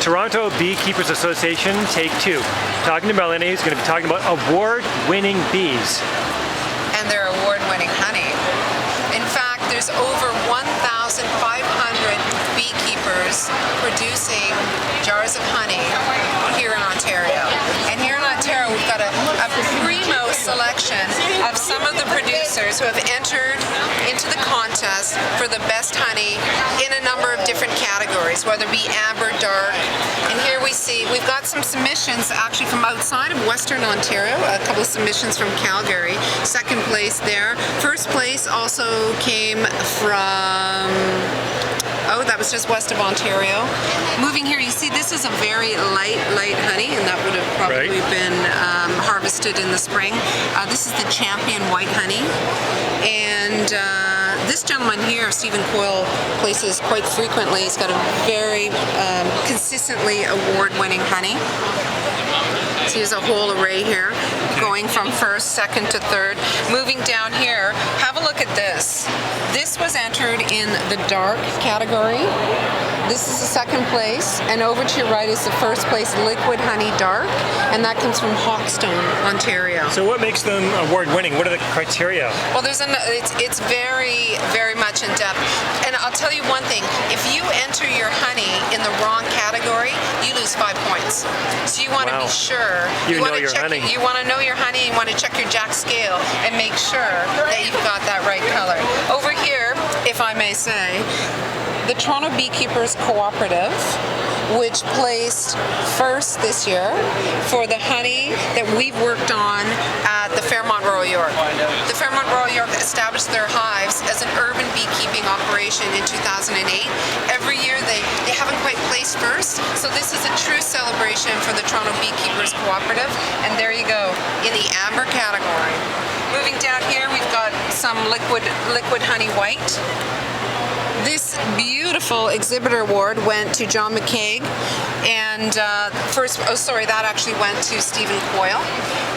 Toronto Beekeepers Association, take 2. Talking to Melanie, who's going to be talking about award-winning bees. And their award-winning honey. In fact, there's over 1,500 beekeepers producing jars of honey here in Ontario. And here in Ontario, we've got a primo selection of some of the producers who have entered into the contest for the best honey in a number of different categories, whether it be amber, dark. And here we see, we've got some submissions actually from outside of Western Ontario, a couple of submissions from Calgary. Second place there. First place also came from, oh, that was just west of Ontario. Moving here, you see this is a very light honey, and that would have probably been harvested in the spring. This is the Champion White Honey. And this gentleman here, Stephen Coyle, places quite frequently. He's got a very consistently award-winning honey. So here's a whole array here, going from first, second to third. Moving down here, have a look at this. This was entered in the dark category. This is the second place, and over to your right is the first place liquid honey dark, and that comes from Hawkstone, Ontario. So what makes them award-winning? What are the criteria? Well, it's very, very much in depth. And I'll tell you one thing, if you enter your honey in the wrong category, you lose 5 points. So you want to be sure. You know your honey. You want to know your honey, and you want to check your Jack scale and make sure that you've got that right color. Over here, if I may say, the Toronto Beekeepers Cooperative, which placed first this year for the honey that we've worked on at the Fairmount Royal York. The Fairmount Royal York established their hives as an urban beekeeping operation in 2008. Every year they haven't quite placed first, so this is a true celebration for the Toronto Beekeepers Cooperative, and there you go, in the amber category. Moving down here, we've got some liquid honey white. This beautiful exhibitor award went to John McCaig, and that actually went to Stephen Coyle.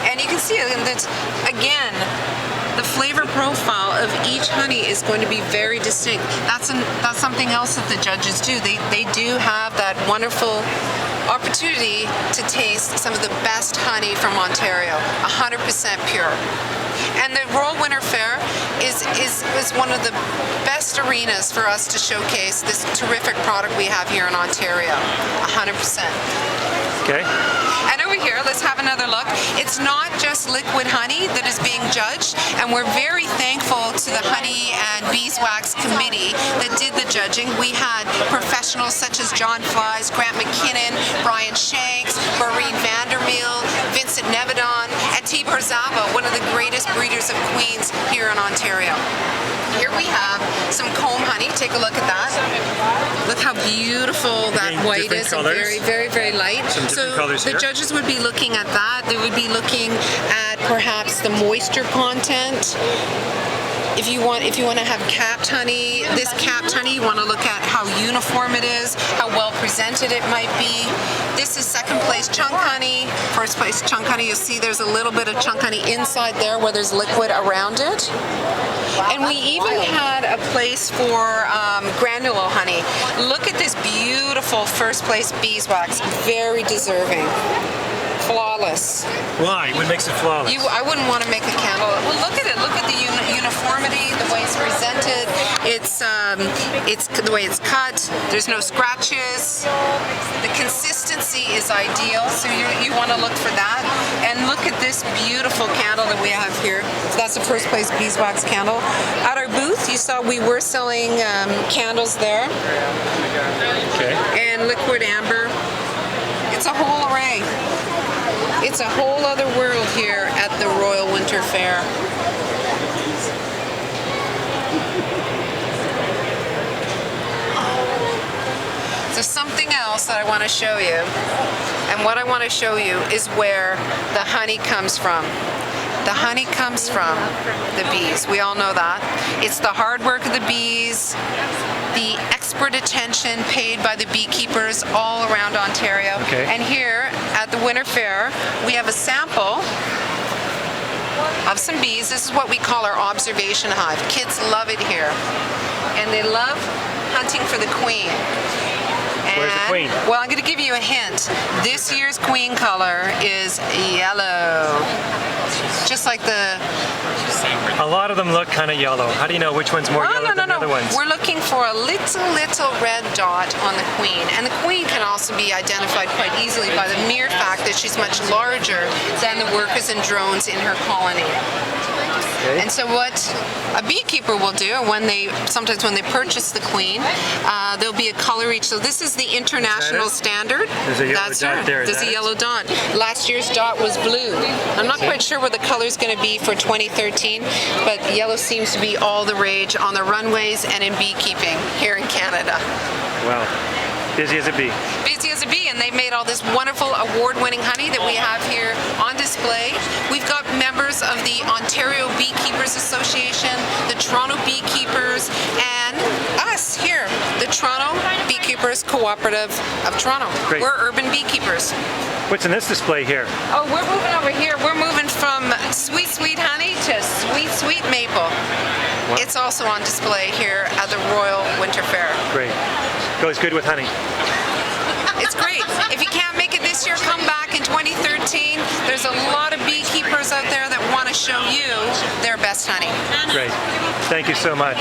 And you can see that, again, the flavor profile of each honey is going to be very distinct. That's something else that the judges do. They do have that wonderful opportunity to taste some of the best honey from Ontario, 100% pure. And the Royal Winter Fair is one of the best arenas for us to showcase this terrific product we have here in Ontario, 100%. Okay. And over here, let's have another look. It's not just liquid honey that is being judged, and we're very thankful to the Honey and Beeswax Committee that did the judging. We had professionals such as John Flies, Grant McKinnon, Brian Shanks, Maureen Vandermeer, Vincent Nevedon, and Tibor Zaba, one of the greatest breeders of queens here in Ontario. Here we have some comb honey. Take a look at that. Look how beautiful that white is, and very, very, very light. So the judges would be looking at that. They would be looking at perhaps the moisture content. If you want to have capped honey, this capped honey, you want to look at how uniform it is, how well presented it might be. This is second place chunk honey. First place chunk honey, you'll see there's a little bit of chunk honey inside there where there's liquid around it. And we even had a place for granular honey. Look at this beautiful first place beeswax, very deserving. Flawless. Why? What makes it flawless? I wouldn't want to make a candle. Well, look at it. Look at the uniformity, the way it's presented. It's the way it's cut. There's no scratches. The consistency is ideal, so you want to look for that. And look at this beautiful candle that we have here. So that's the first place beeswax candle. At our booth, you saw we were selling candles there. Okay. And liquid amber. It's a whole array. It's a whole other world here at the Royal Winter Fair. So something else that I want to show you, and what I want to show you is where the honey comes from. The honey comes from the bees. We all know that. It's the hard work of the bees, the expert attention paid by the beekeepers all around Ontario. Okay. And here at the Winter Fair, we have a sample of some bees. This is what we call our observation hive. Kids love it here. And they love hunting for the queen. Where's the queen? Well, I'm going to give you you a hint. This year's queen color is yellow. Just like the... A lot of them look kind of yellow. How do you know which one's more yellow than the other ones? We're looking for a little red dot on the queen. And the queen can also be identified quite easily by the mere fact that she's much larger than the workers and drones in her colony. Okay. And so what a beekeeper will do sometimes when they purchase the queen, there'll be a color each. So this is the international standard. There's a yellow That's dot her. there. There's a yellow dot. Last year's dot was blue. I'm not quite sure what the color is going to be for 2013, but yellow seems to be all the rage on the runways and in beekeeping here in Canada. Wow. Busy as a bee. Busy as a bee, and they've made all this wonderful award-winning honey that we have here on display. We've got members of the Ontario Beekeepers Association, the Toronto Beekeepers, and us here, the Toronto Beekeepers Cooperative of Toronto. Great. We're urban beekeepers. What's in this display here? Oh, we're moving over here. We're moving from sweet, sweet honey to sweet, sweet maple. Wow. It's also on display here at the Royal Winter Fair. Great. Goes good with honey. It's great. If you can't make it this year, come back in 2013. There's a lot of beekeepers out there that want to show you their best honey. Great. Thank you so much.